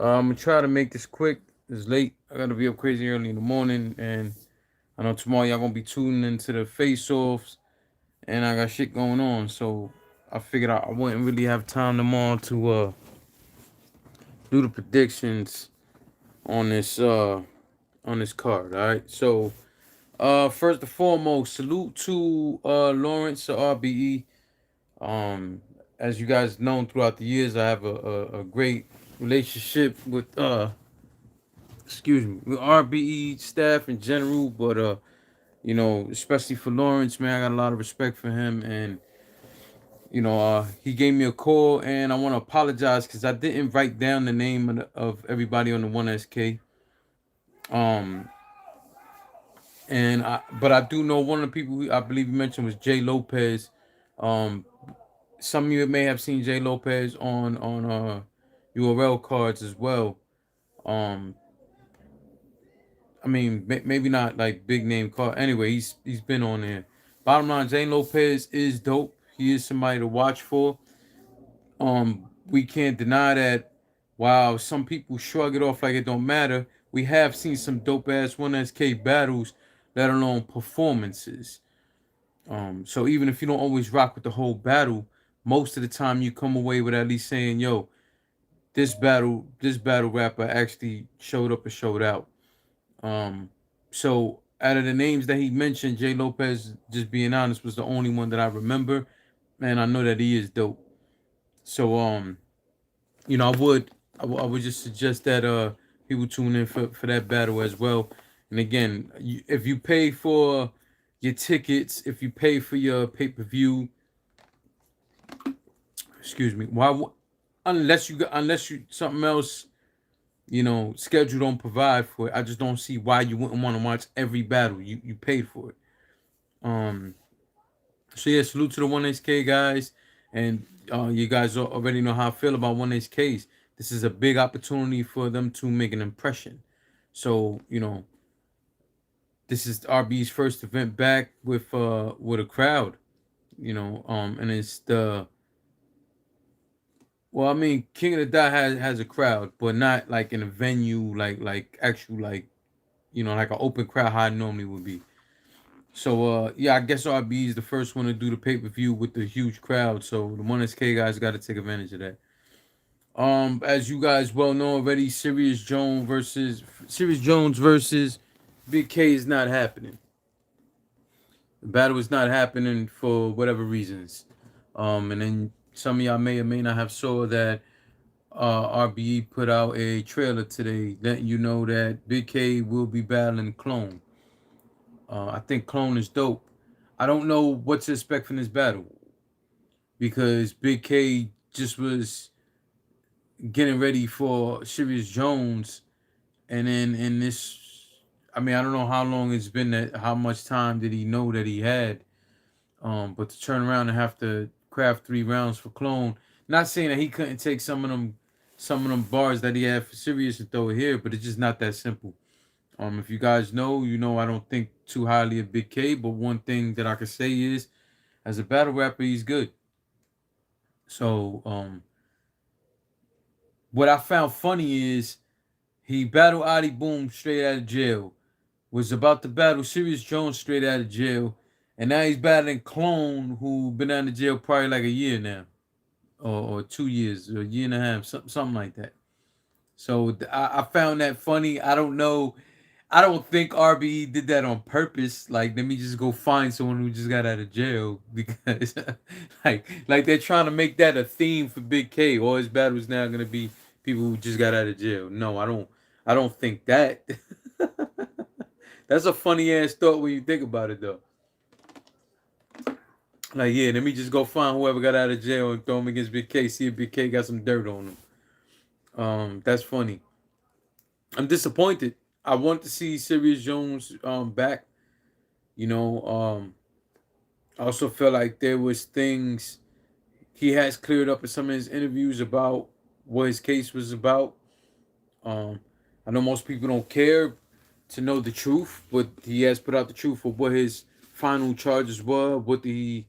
I'm gonna try to make this quick. It's late. I gotta be up crazy early in the morning, and I know tomorrow y'all gonna be tuning into the face-offs, and I got shit going on. So I figured I wouldn't really have time tomorrow to do the predictions on this card. All right. So first and foremost, salute to Lawrence of RBE. Um, as you guys known throughout the years, I have a great relationship with with RBE staff in general, but especially for Lawrence, man, I got a lot of respect for him, and he gave me a call, and I want to apologize because I didn't write down the name of everybody on the OneSK. Um, but I do know one of the people I believe you mentioned was Jay Lopez. Um, some of you may have seen Jay Lopez on URL cards as well. Um, I mean, maybe not like big name card. Anyway, he's been on there. Bottom line, Zane Lopez is dope. He is somebody to watch for. We can't deny that. While some people shrug it off like it don't matter, we have seen some dope ass OneSK battles, let alone performances. So even if you don't always rock with the whole battle, most of the time you come away with at least saying, "Yo, this battle rapper actually showed up and showed out." Um, so out of the names that he mentioned, Jay Lopez, just being honest, was the only one that I remember, and I know that he is dope. So I would just suggest that people tune in for that battle as well. And again, if you pay for your tickets, if you pay for your pay-per-view, excuse me, unless you something else schedule don't provide for it. I just don't see why you wouldn't want to watch every battle. You paid for it. Um, so yeah, salute to the OneHK guys, and you guys already know how I feel about OneHKs. This is a big opportunity for them to make an impression. So this is RB's first event back with a crowd. And it's the well, I mean, King of the Dot has a crowd, but not like in a venue, like actual like an open crowd how it normally would be. So yeah, I guess RB is the first one to do the pay-per-view with the huge crowd. So the OneSK guys got to take advantage of that. As you guys well know already, Sirius Jones versus Big K is not happening. The battle is not happening for whatever reasons. And then some of y'all may or may not have saw that RBE put out a trailer today letting you know that Big K will be battling Clone. I think Clone is dope. I don't know what to expect from this battle because Big K just was getting ready for Sirius Jones, and then in this, I mean, I don't know how long it's been that, how much time did he know that he had, but to turn around and have to craft 3 rounds for Clone. Not saying that he couldn't take some of them bars that he had for Sirius and throw it here, but it's just not that simple. If you guys know, I don't think too highly of Big K, but one thing that I can say is, as a battle rapper, he's good. So, what I found funny is he battled Adi Boom straight out of jail, was about to battle Sirius Jones straight out of jail, and now he's battling Clone, who been out of jail probably like a year now, or 2 years, or a year and a half, something like that. So I found that funny. I don't know. I don't think RBE did that on purpose. Like, let me just go find someone who just got out of jail because, like they're trying to make that a theme for Big K. All his battles now gonna be people who just got out of jail. No, I don't. I don't think that. That's a funny ass thought when you think about it, though. Like, yeah, let me just go find whoever got out of jail and throw him against Big K. See if Big K got some dirt on him. That's funny. I'm disappointed. I want to see Sirius Jones back. You know, I also feel like there was things he has cleared up in some of his interviews about what his case was about. Um, I know most people don't care to know the truth, but he has put out the truth of what his final charges were, what did he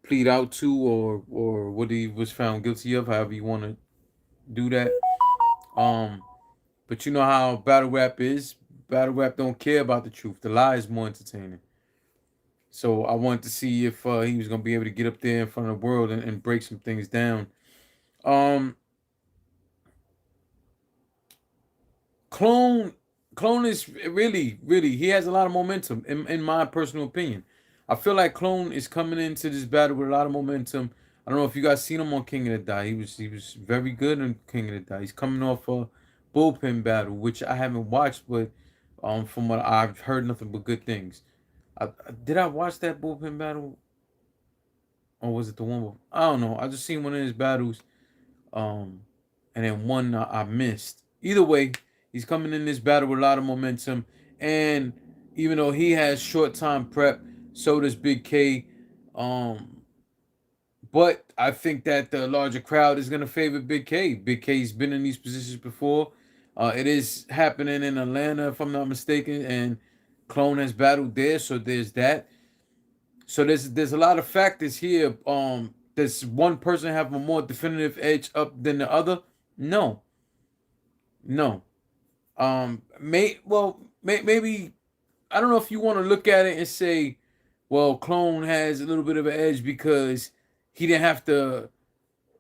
plead out to, or what he was found guilty of, however you want to do that. Um, but you know how battle rap is. Battle rap don't care about the truth. The lie is more entertaining. So I wanted to see if he was gonna be able to get up there in front of the world and break some things down. Um, Clone Clone is really he has a lot of momentum in my personal opinion. I feel like Clone is coming into this battle with a lot of momentum. I don't know if you guys seen him on King of the Dot. He was very good on King of the Dot. He's coming off a bullpen battle, which I haven't watched, but from what I've heard, nothing but good things. Did I watch that bullpen battle, or was it the one? I don't know. I just seen one of his battles, um, and then one I missed. Either way, he's coming in this battle with a lot of momentum, and even though he has short time prep, so does Big K. Um, but I think that the larger crowd is gonna favor Big K. Big K's been in these positions before. It is happening in Atlanta, if I'm not mistaken, and Clone has battled there, so there's that. So there's a lot of factors here. Does one person have a more definitive edge up than the other? No, no. Maybe I don't know if you want to look at it and say, well, Clone has a little bit of an edge because he didn't have to.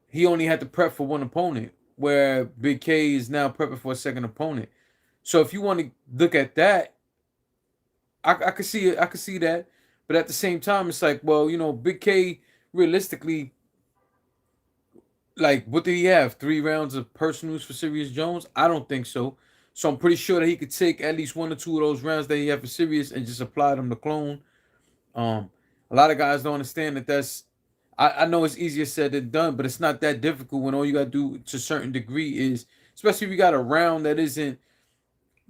He only had to prep for one opponent, where Big K is now prepping for a second opponent. So if you want to look at that, I could see it. I could see that. But at the same time, it's like, well, Big K realistically, like, what did he have? 3 rounds of personals for Sirius Jones? I don't think so. So I'm pretty sure that he could take at least 1 or 2 of those rounds that he had for Sirius and just apply them to Clone. Um, a lot of guys don't understand that that's. I know it's easier said than done, but it's not that difficult when all you gotta do to a certain degree is, especially if you got a round that isn't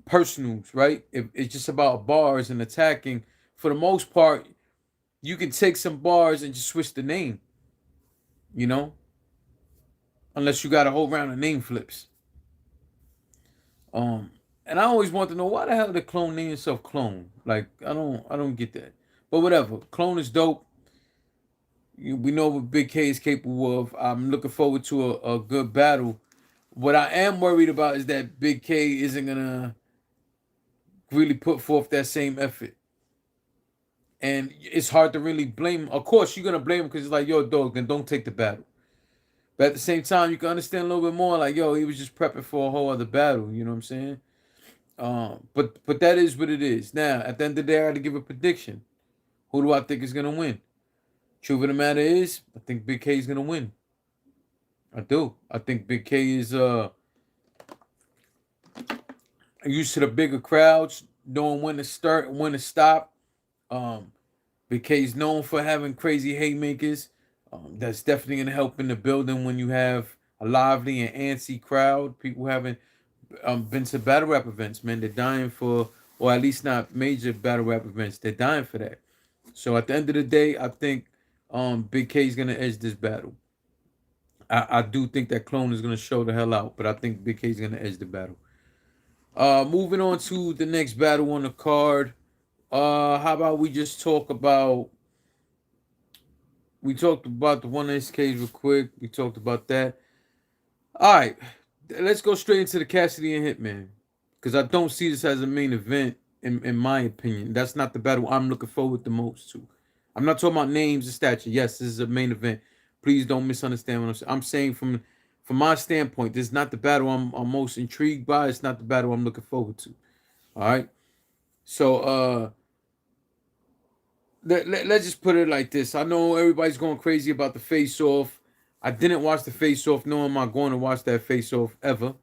personals, right? If it's just about bars and attacking, for the most part, you can take some bars and just switch the name, you know, unless you got a whole round of name flips. Um, and I always want to know why the hell did Clone name himself Clone? Like I don't get that. But whatever, Clone is dope. We know what Big K is capable of. I'm looking forward to a good battle. What I am worried about is that Big K isn't gonna really put forth that same effort. And it's hard to really blame. Of course, you're gonna blame him because it's like, yo, dog, then don't take the battle. But at the same time, you can understand a little bit more. Like, yo, he was just prepping for a whole other battle. You know what I'm saying? But that is what it is. Now, at the end of the day, I got to give a prediction. Who do I think is gonna win? Truth of the matter is, I think Big K is gonna win. I do. I think Big K is used to the bigger crowds, knowing when to start and when to stop. Um, Big K is known for having crazy haymakers. That's definitely gonna help in the building when you have a lively and antsy crowd. People haven't been to battle rap events, man. They're dying for, or at least not major battle rap events. They're dying for that. So at the end of the day, I think Big K is gonna edge this battle. I do think that Clone is gonna show the hell out, but I think Big K is gonna edge the battle. Moving on to the next battle on the card. How about we just talk about? We talked about the OneAce case real quick. We talked about that. All right, let's go straight into the Cassidy and Hitman, because I don't see this as a main event. In my opinion, that's not the battle I'm looking forward the most to. I'm not talking about names and stature. Yes, this is a main event. Please don't misunderstand what I'm saying. I'm saying from my standpoint, this is not the battle I'm most intrigued by. It's not the battle I'm looking forward to. All right. So let's just put it like this. I know everybody's going crazy about the face off. I didn't watch the face off, nor am I going to watch that face off ever.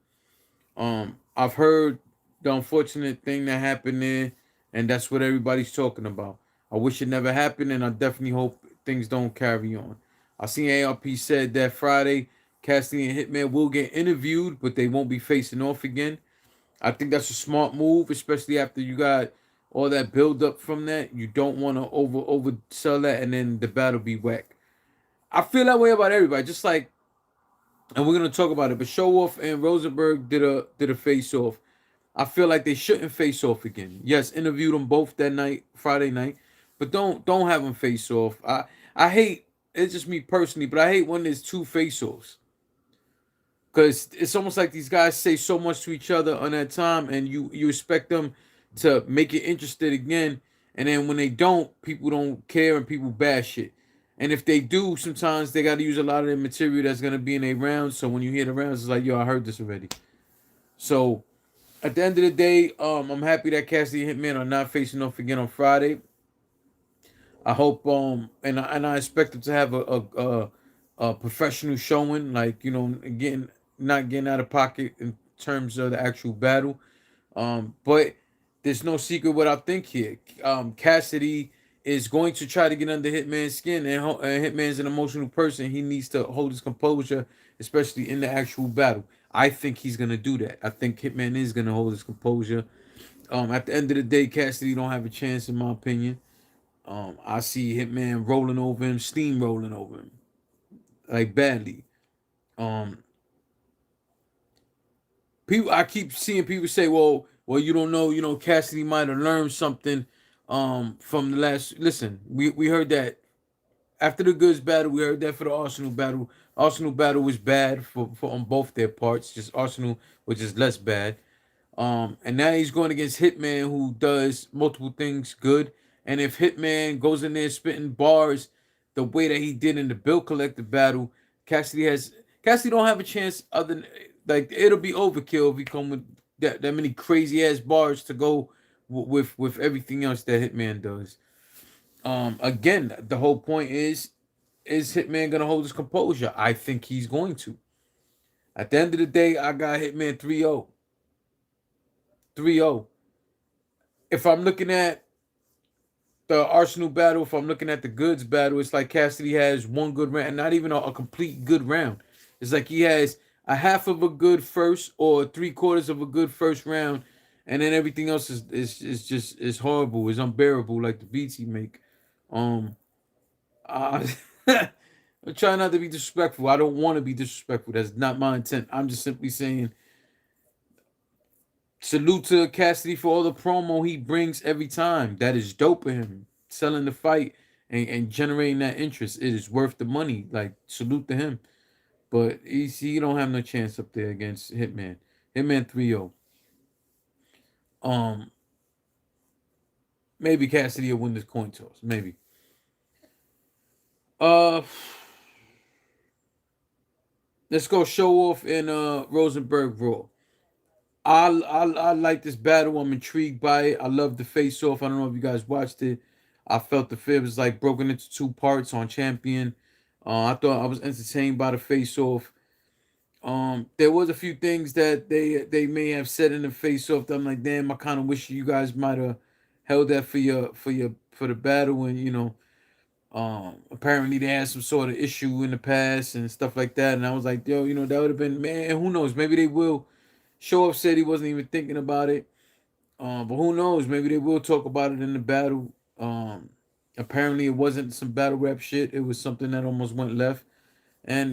I've heard the unfortunate thing that happened there, and that's what everybody's talking about. I wish it never happened, and I definitely hope things don't carry on. I seen ARP said that Friday, Cassidy and Hitman will get interviewed, but they won't be facing off again. I think that's a smart move, especially after you got all that build up from that. You don't want to oversell that, and then the battle be whack. I feel that way about everybody. Just like, and we're gonna talk about it. But Showoff and Rosenberg did a face off. I feel like they shouldn't face off again. Yes, interviewed them both that night, Friday night, but don't have them face off. I hate, it's just me personally, but I hate when there's two face offs. because it's almost like these guys say so much to each other on that time, and you expect them to make it interested again, and then when they don't, people don't care and people bash it. And if they do, sometimes they got to use a lot of the material that's gonna be in a round. So when you hear the rounds, it's like, yo, I heard this already. So at the end of the day, I'm happy that Cassidy Hitman are not facing off again on Friday. I hope and I expect them to have a professional showing, like, again, not getting out of pocket in terms of the actual battle. But there's no secret what I think here. Cassidy is going to try to get under Hitman's skin, and Hitman's an emotional person. He needs to hold his composure, especially in the actual battle. I think he's gonna do that. I think Hitman is gonna hold his composure. At the end of the day, Cassidy don't have a chance, in my opinion. I see Hitman rolling over him, steamrolling over him, like badly. Um, I keep seeing people say, well, you don't know, Cassidy might have learned something, from the last. Listen, we heard that after the goods battle, we heard that for the Arsenal battle. Arsenal battle was bad for on both their parts. Just Arsenal, which is less bad. And now he's going against Hitman, who does multiple things good. And if Hitman goes in there spitting bars the way that he did in the Bill Collector battle, Cassidy don't have a chance. Other than, like, it'll be overkill if he come with that many crazy ass bars to go with everything else that Hitman does. Again, the whole point is Hitman gonna hold his composure? I think he's going to. At the end of the day, I got Hitman 3-0. 3-0. If I'm looking at the Arsenal battle, if I'm looking at the goods battle, it's like Cassidy has one good round, not even a complete good round. It's like he has a half of a good first or three quarters of a good first round, and then everything else is just is horrible, is unbearable, like the beats he make. Um, uh, I'm trying not to be disrespectful. I don't want to be disrespectful. That's not my intent. I'm just simply saying salute to Cassidy for all the promo he brings every time. That is dope of him. Selling the fight and generating that interest. It is worth the money. Like, salute to him. But he don't have no chance up there against Hitman. Hitman 3-0. Um, maybe Cassidy will win this coin toss. Maybe. Uh let's go show off in Rosenberg Raw. I like this battle. I'm intrigued by it. I love the face off. I don't know if you guys watched it. I felt the fib was like broken into two parts on Champion. I thought I was entertained by the face off. There was a few things that they may have said in the face off that I'm like, damn, I kind of wish you guys might have held that for the battle. And apparently they had some sort of issue in the past and stuff like that. And I was like, yo, that would have been, man, who knows? Maybe they will. Show up said he wasn't even thinking about it. But who knows? Maybe they will talk about it in the battle. Apparently it wasn't some battle rap shit. It was something that almost went left. And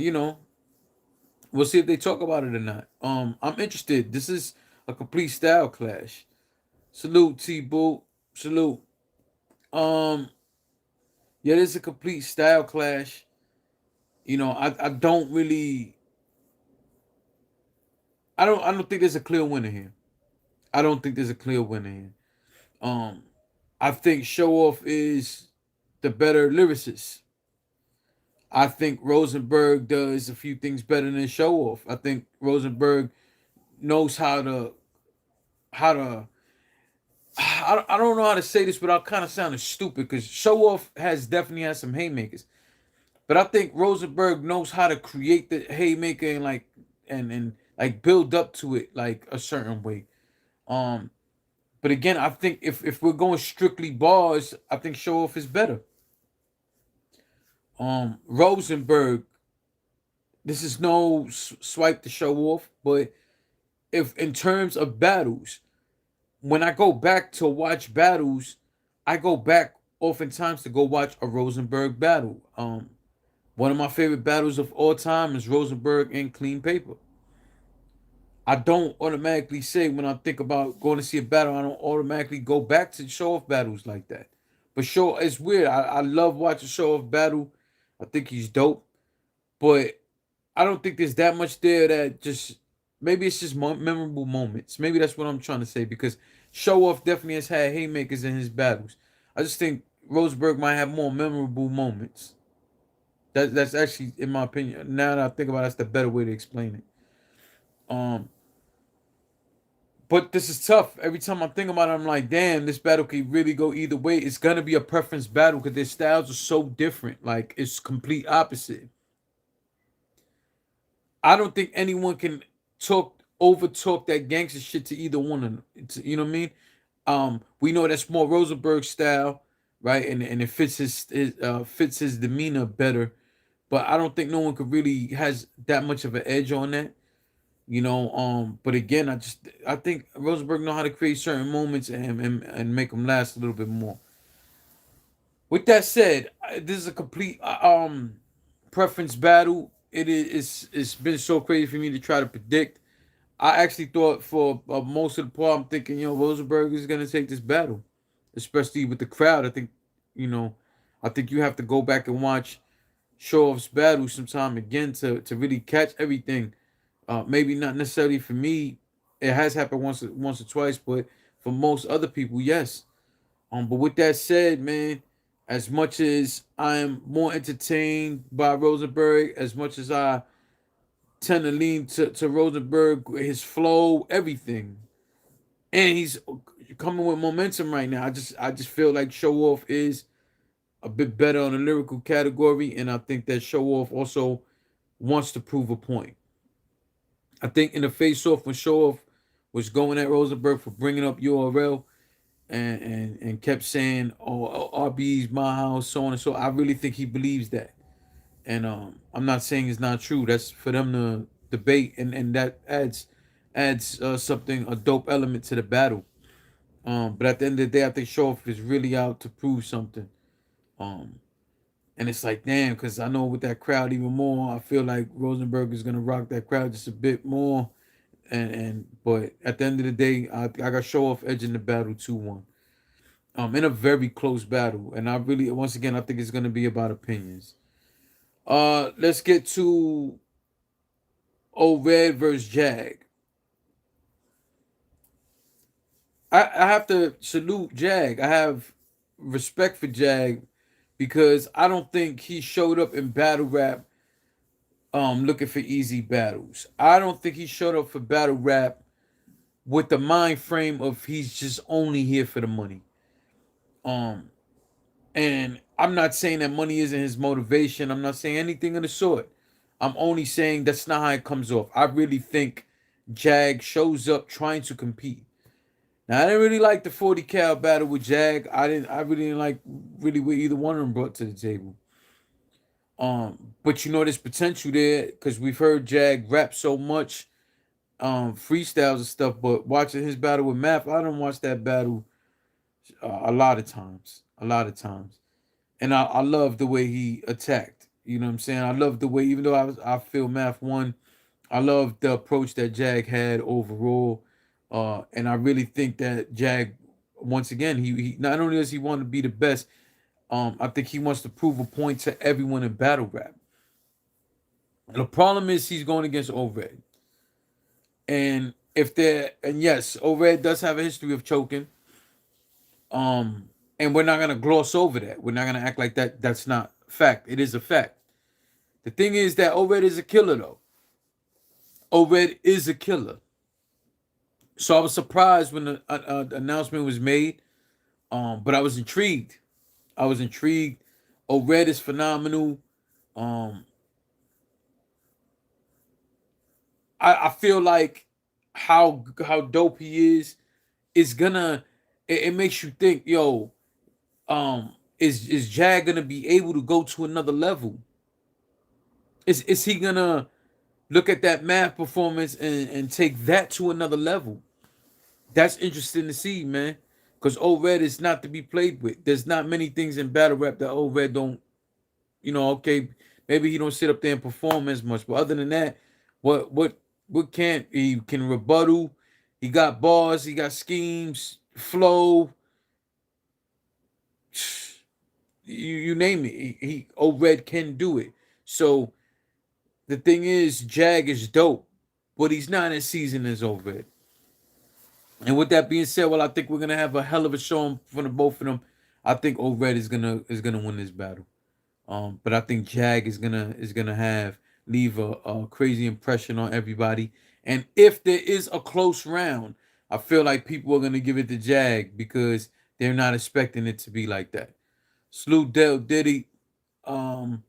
we'll see if they talk about it or not. I'm interested. This is a complete style clash. Salute T Boo. Salute. Um, yeah, this is a complete style clash. I don't really I don't think there's a clear winner here. I don't think there's a clear winner here. Um, I think Show Off is the better lyricist. I think Rosenberg does a few things better than Show Off. I think Rosenberg knows how to I don't know how to say this without kind of sounding stupid, because Show Off definitely has some haymakers. But I think Rosenberg knows how to create the haymaker and and like build up to it like a certain way. Um but again, I think if we're going strictly bars, I think Show Off is better. Rosenberg, this is no swipe to Show Off, but if in terms of battles, when I go back to watch battles, I go back oftentimes to go watch a Rosenberg battle. One of my favorite battles of all time is Rosenberg and Clean Paper. I don't automatically say, when I think about going to see a battle, I don't automatically go back to Show Off battles like that. But it's weird. I love watching Show Off battle. I think he's dope. But I don't think there's that much there that just maybe it's just memorable moments. Maybe that's what I'm trying to say because Show Off definitely has had haymakers in his battles. I just think Rosenberg might have more memorable moments. That's actually, in my opinion, now that I think about it, that's the better way to explain it. Um, but this is tough. Every time I'm thinking about it, I'm like, damn, this battle could really go either way. It's gonna be a preference battle because their styles are so different. Like it's complete opposite. I don't think anyone can over talk that gangster shit to either one of them. You know what I mean? We know that's more Rosenberg style, right? And it fits fits his demeanor better. But I don't think no one could really has that much of an edge on that. But again, I think Rosenberg know how to create certain moments and make them last a little bit more. With that said, this is a complete preference battle. It's been so crazy for me to try to predict. I actually thought for most of the part, I'm thinking, Rosenberg is gonna take this battle, especially with the crowd. You know, I think you have to go back and watch Show Off's battle sometime again to really catch everything. Maybe not necessarily for me. It has happened once or twice, but for most other people, yes. But with that said, man, as much as I am more entertained by Rosenberg, as much as I tend to lean to Rosenberg, his flow, everything, and he's coming with momentum right now. I just feel like Show Off is a bit better on the lyrical category, and I think that Show Off also wants to prove a point. I think in the face off when Show Off was going at Rosenberg for bringing up URL and kept saying, "Oh, RBE's my house," so on and so. I really think he believes that, and I'm not saying it's not true. That's for them to debate, and that adds something a dope element to the battle. But at the end of the day, I think Show Off is really out to prove something. Um, and it's like, damn, because I know with that crowd even more, I feel like Rosenberg is gonna rock that crowd just a bit more. And but at the end of the day, I got Show Off edging the battle 2-1. In a very close battle. And I really once again I think it's gonna be about opinions. Let's get to Red versus Jag. I have to salute Jag. I have respect for Jag because I don't think he showed up in battle rap looking for easy battles. I don't think he showed up for battle rap with the mind frame of he's just only here for the money. Um and I'm not saying that money isn't his motivation. I'm not saying anything of the sort. I'm only saying that's not how it comes off. I really think Jag shows up trying to compete. Now I didn't really like the 40 cal battle with Jag. I really didn't like really what either one of them brought to the table. But there's potential there because we've heard Jag rap so much, freestyles and stuff. But watching his battle with Math, I don't watch that battle a lot of times. A lot of times. And I love the way he attacked. You know what I'm saying? I love the way, even though I feel Math won, I love the approach that Jag had overall. And I really think that Jag, once again, he not only does he want to be the best, I think he wants to prove a point to everyone in battle rap. And the problem is he's going against Oved. And yes, Oved does have a history of choking. And we're not gonna gloss over that. We're not gonna act like that's not fact. It is a fact. The thing is that Oved is a killer though. Oved is a killer. So I was surprised when the announcement was made. But I was intrigued. I was intrigued. Oved is phenomenal. Um, I feel like how dope he is gonna it makes you think, yo, is Jag gonna be able to go to another level? Is he gonna look at that Math performance and take that to another level? That's interesting to see, man. Because Oved is not to be played with. There's not many things in battle rap that Oved don't, okay, maybe he don't sit up there and perform as much. But other than that, what can't he can rebuttal? He got bars, he got schemes, flow, you name it. He Oved can do it. So the thing is, Jag is dope, but he's not as seasoned as Oved. And with that being said, well, I think we're gonna have a hell of a show from the both of them. I think Oved is gonna win this battle. But I think Jag is gonna have leave a crazy impression on everybody. And if there is a close round, I feel like people are gonna give it to Jag because they're not expecting it to be like that. Salute Del Diddy. Um,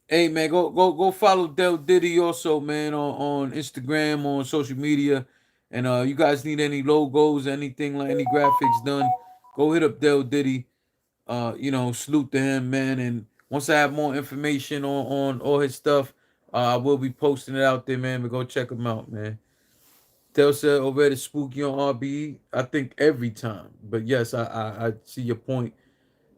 Hey man, go follow Del Diddy also, man, on Instagram, on social media. And you guys need any logos, anything like any graphics done, go hit up Del Diddy. Salute to him, man. And once I have more information on all his stuff, I will be posting it out there, man. But go check him out, man. Del said already spooky on RBE. I think every time. But yes, I see your point.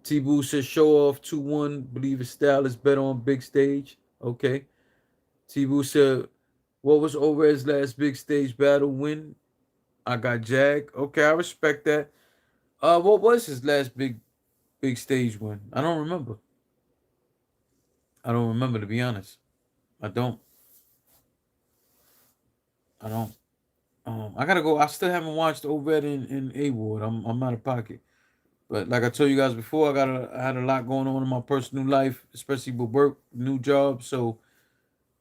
T-Boo says show off 2-1. Believe his style is better on big stage. Okay. T-Boo said, what was Orez's last big stage battle win? I got Jag. Okay, I respect that. What was his last big stage win? I don't remember. I don't remember, to be honest. I don't. I don't. I gotta go. I still haven't watched Oved in A Ward. I'm out of pocket. But like I told you guys before, I had a lot going on in my personal life, especially with work, new job. So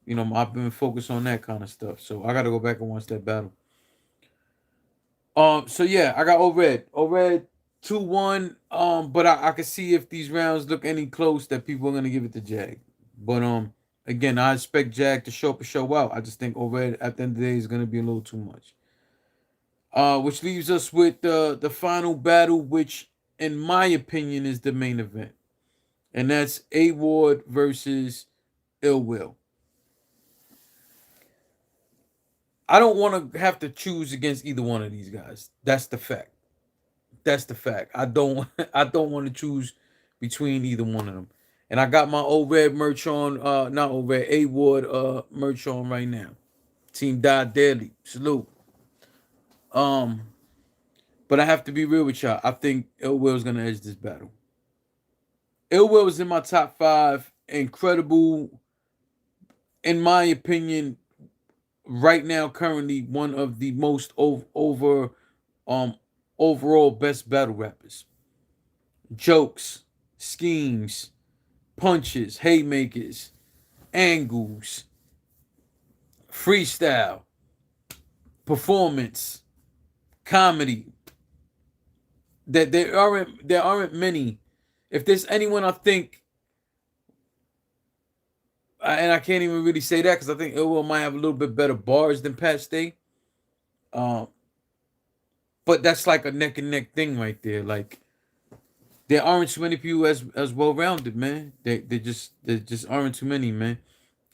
I've been focused on that kind of stuff. So I gotta go back and watch that battle. So yeah, I got Oved 2-1. But I can see if these rounds look any close that people are gonna give it to Jag. But again, I expect Jag to show up and show out. I just think Oved at the end of the day is gonna be a little too much. Which leaves us with the final battle, which in my opinion is the main event. And that's A Ward versus Ill Will. I don't want to have to choose against either one of these guys. That's the fact. That's the fact. I don't I don't want to choose between either one of them. And I got my Oved merch on, not Oved, A Ward merch on right now. Team Die Daily. Salute. Um, but I have to be real with y'all. I think Ill Will's gonna edge this battle. Ill Will is in my top 5. Incredible, in my opinion, right now, currently one of the most um overall best battle rappers. Jokes, schemes, punches, haymakers, angles, freestyle, performance, comedy. That there aren't many. If there's anyone I think, and I can't even really say that because I think Ill Will might have a little bit better bars than Pat Stay. Um, but that's like a neck and neck thing right there. Like there aren't too many people as well rounded, man. They just aren't too many, man.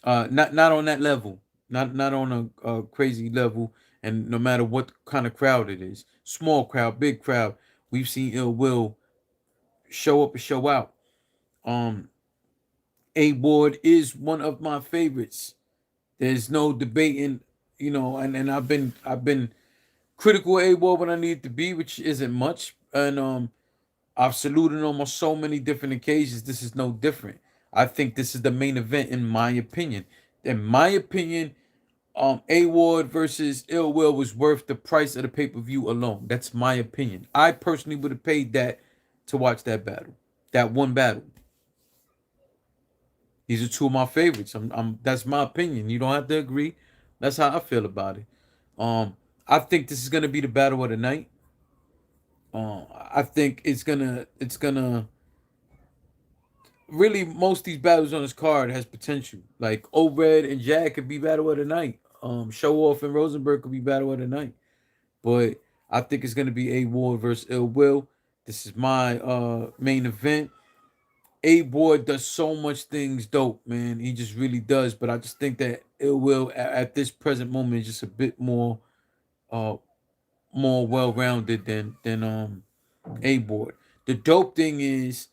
Not on that level. Not on a crazy level. And no matter what kind of crowd it is, small crowd, big crowd, we've seen Ill Will show up and show out. Um, A Ward is one of my favorites. There's no debating, and I've been critical of A Ward when I need to be, which isn't much. And I've saluted him on so many different occasions. This is no different. I think this is the main event, in my opinion. In my opinion, A Ward versus Ill Will was worth the price of the pay-per-view alone. That's my opinion. I personally would have paid that to watch that battle. That one battle. These are two of my favorites. That's my opinion. You don't have to agree. That's how I feel about it. I think this is gonna be the battle of the night. I think it's gonna really, most of these battles on this card has potential. Like Oved and Jag could be battle of the night. Show Off and Rosenberg could be battle of the night. But I think it's gonna be A Ward versus Ill Will. This is my main event. A Ward does so much things dope, man. He just really does. But I just think that Ill Will at this present moment is just a bit uh more well rounded than A Ward. The dope thing is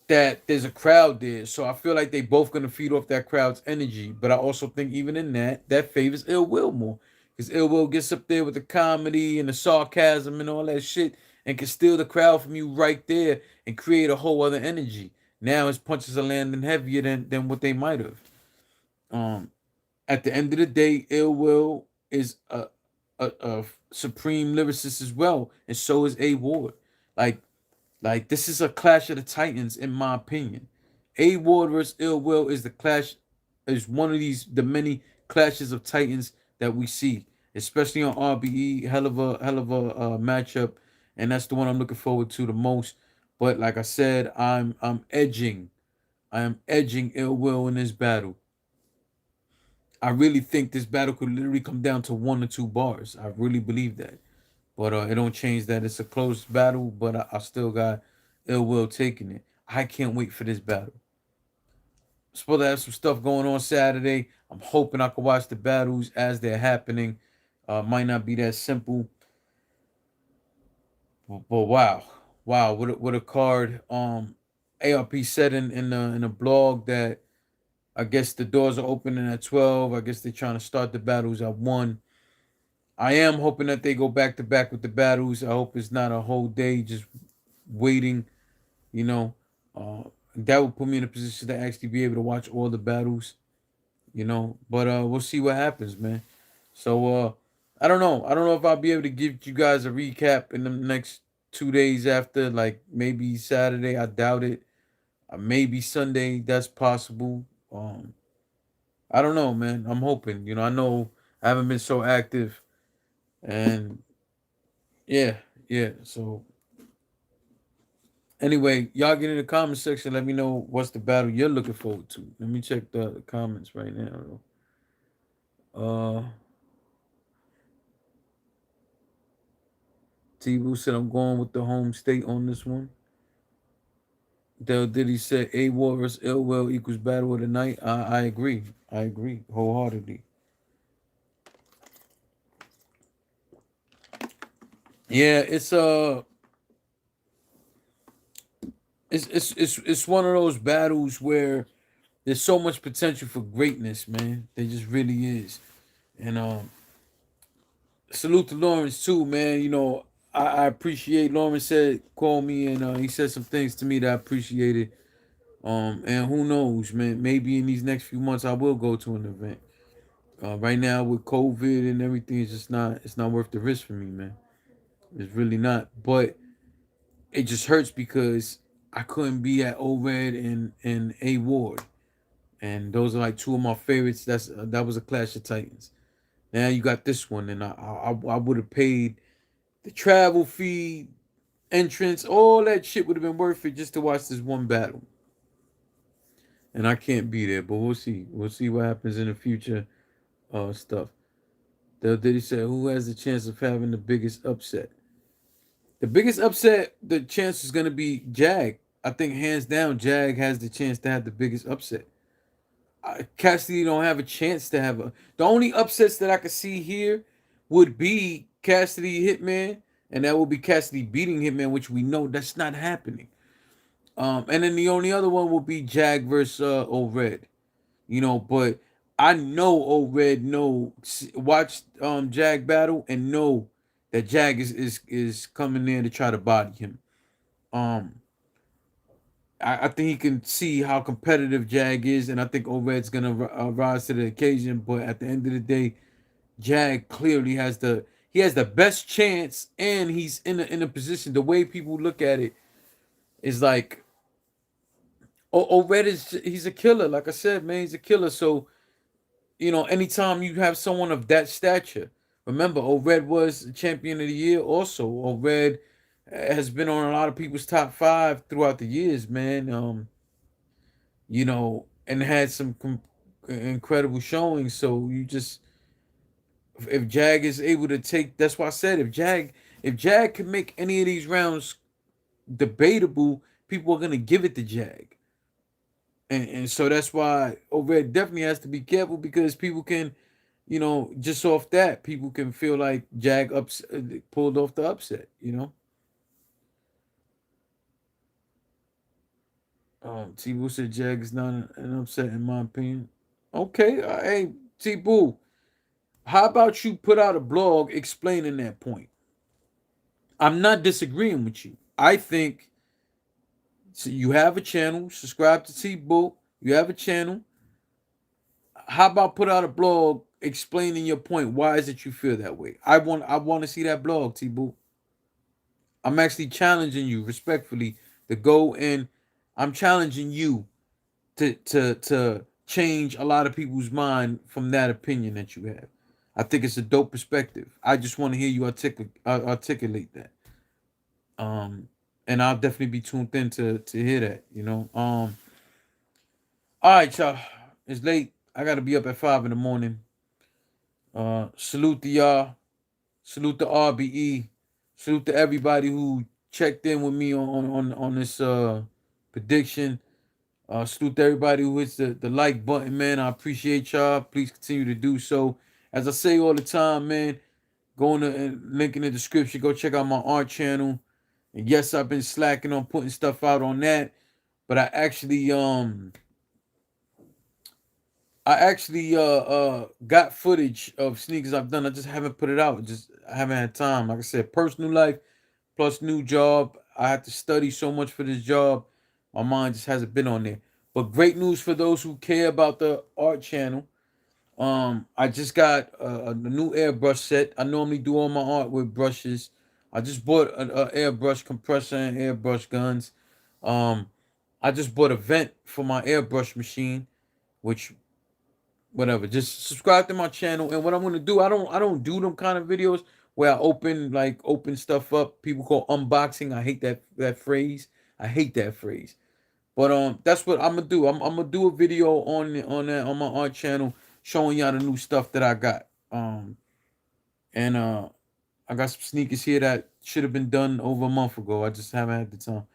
that there's a crowd there, so I feel like they both gonna feed off that crowd's energy. But I also think even in that favors Ill Will more, because Ill Will gets up there with the comedy and the sarcasm and all that shit, and can steal the crowd from you right there and create a whole other energy. Now his punches are landing heavier than what they might have. Um, at the end of the day, Ill Will is a supreme lyricist as well, and so is A Ward. Like like this is a clash of the titans, in my opinion. A Ward versus Ill Will is the clash, is one of the many clashes of titans that we see, especially on RBE. Hell of a matchup, and that's the one I'm looking forward to the most. But like I said, I am edging Ill Will in this battle. I really think this battle could literally come down to 1 or 2 bars. I really believe that. But it don't change that it's a close battle, but I still got Ill Will taking it. I can't wait for this battle. Supposed to have some stuff going on Saturday. I'm hoping I can watch the battles as they're happening. Might not be that simple, but wow, wow, what a card. ARP said in a blog that I guess the doors are opening at 12. I guess they're trying to start the battles at 1. I am hoping that they go back to back with the battles. I hope it's not a whole day just waiting, you know. That would put me in a position to actually be able to watch all the battles, you know. But we'll see what happens, man. So I don't know. I don't know if I'll be able to give you guys a recap in the next 2 days after, like maybe Saturday. I doubt it. Maybe Sunday. That's possible. I don't know, man. I'm hoping. You know, I know I haven't been so active, and yeah, yeah. So anyway, y'all get in the comment section. Let me know what's the battle you're looking forward to. Let me check the comments right now. T-Boo said I'm going with the home state on this one. Del Diddy said A War vs. Ill Will equals battle of the night. I agree. I agree wholeheartedly. Yeah, it's one of those battles where there's so much potential for greatness, man. There just really is. And salute to Lawrence too, man. You know, I appreciate Lawrence said call me and he said some things to me that I appreciated. And who knows, man? Maybe in these next few months I will go to an event. Right now with COVID and everything, it's not worth the risk for me, man. It's really not. But it just hurts because I couldn't be at ORED and A Ward, and those are like two of my favorites. That was a clash of titans. Now you got this one, and I would have paid the travel fee, entrance, all that shit would have been worth it just to watch this one battle. And I can't be there, but we'll see. We'll see what happens in the future stuff. Did he say who has the chance of having the biggest upset? The biggest upset, the chance is gonna be Jag. I think hands down, Jag has the chance to have the biggest upset. Cassidy don't have a chance to have a. The only upsets that I could see here would be Cassidy Hitman, and that would be Cassidy beating Hitman, which we know that's not happening. And then the only other one would be Jag versus ORED. You know, but I know ORED watch Jag battle and know that Jag is coming in to try to body him. Um, I think he can see how competitive Jag is, and I think ORED's gonna rise to the occasion. But at the end of the day, Jag clearly has the best chance, and he's in a position. The way people look at it is like, ORED he's a killer. Like I said, man, he's a killer. So you know, anytime you have someone of that stature, remember, ORED was champion of the year. Also, ORED has been on a lot of people's top 5 throughout the years, man. You know, and had some incredible showing. So you just, if Jag is able to take, that's why I said if Jag can make any of these rounds debatable, people are gonna give it to Jag. And so that's why ORED definitely has to be careful because people can, you know, just off that, people can feel like Jag pulled off the upset, you know. T-Boo said Jag is not an upset in my opinion. Okay, hey T-Boo, how about you put out a blog explaining that point? I'm not disagreeing with you. I think so you have a channel, subscribe to T-Boo. You have a channel. How about put out a blog explaining your point? Why is it you feel that way? I want to see that blog, T-Boo. I'm actually challenging you respectfully to go, and I'm challenging you to change a lot of people's mind from that opinion that you have. I think it's a dope perspective. I just want to hear you articulate that. Um, and I'll definitely be tuned in to hear that. All right, y'all. It's late. I gotta be up at 5 in the morning. Salute to y'all. Salute to RBE. Salute to everybody who checked in with me on this prediction. Salute to everybody who hits the like button, man. I appreciate y'all. Please continue to do so. As I say all the time, man, go in the link in the description. Go check out my art channel. And yes, I've been slacking on putting stuff out on that, but I actually got footage of sneakers I've done. I just haven't put it out. Just I haven't had time. Like I said, personal life plus new job. I had to study so much for this job. My mind just hasn't been on there. But great news for those who care about the art channel. I just got a new airbrush set. I normally do all my art with brushes. I just bought an airbrush compressor and airbrush guns. Um, I just bought a vent for my airbrush machine, which whatever. Just subscribe to my channel. And what I'm gonna do, I don't do them kind of videos where I open stuff up. People call unboxing. I hate that phrase. I hate that phrase. But that's what I'm gonna do. I'm gonna do a video on my art channel showing y'all the new stuff that I got. And I got some sneakers here that should have been done over a month ago. I just haven't had the time.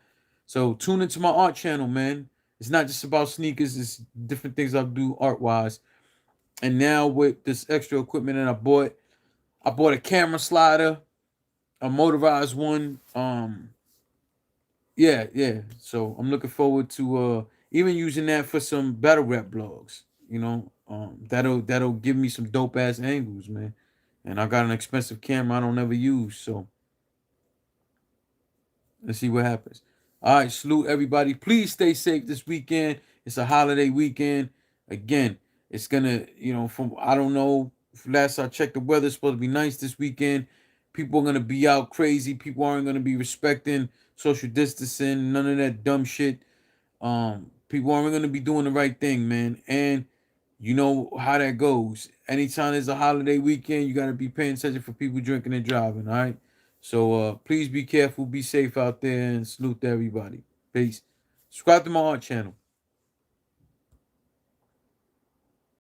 So tune into my art channel, man. It's not just about sneakers. It's different things I do art wise. And now with this extra equipment that I bought a camera slider, a motorized one. Yeah. So I'm looking forward to even using that for some battle rap blogs. That'll give me some dope ass angles, man. And I got an expensive camera I don't ever use, so let's see what happens. All right, salute everybody. Please stay safe this weekend. It's a holiday weekend. Again, it's gonna, from I don't know. Last I checked, the weather's supposed to be nice this weekend. People are gonna be out crazy. People aren't gonna be respecting social distancing. None of that dumb shit. People aren't gonna be doing the right thing, man. And you know how that goes. Anytime there's a holiday weekend, you gotta be paying attention for people drinking and driving. All right. So please be careful, be safe out there, and salute to everybody. Peace. Subscribe to my art channel.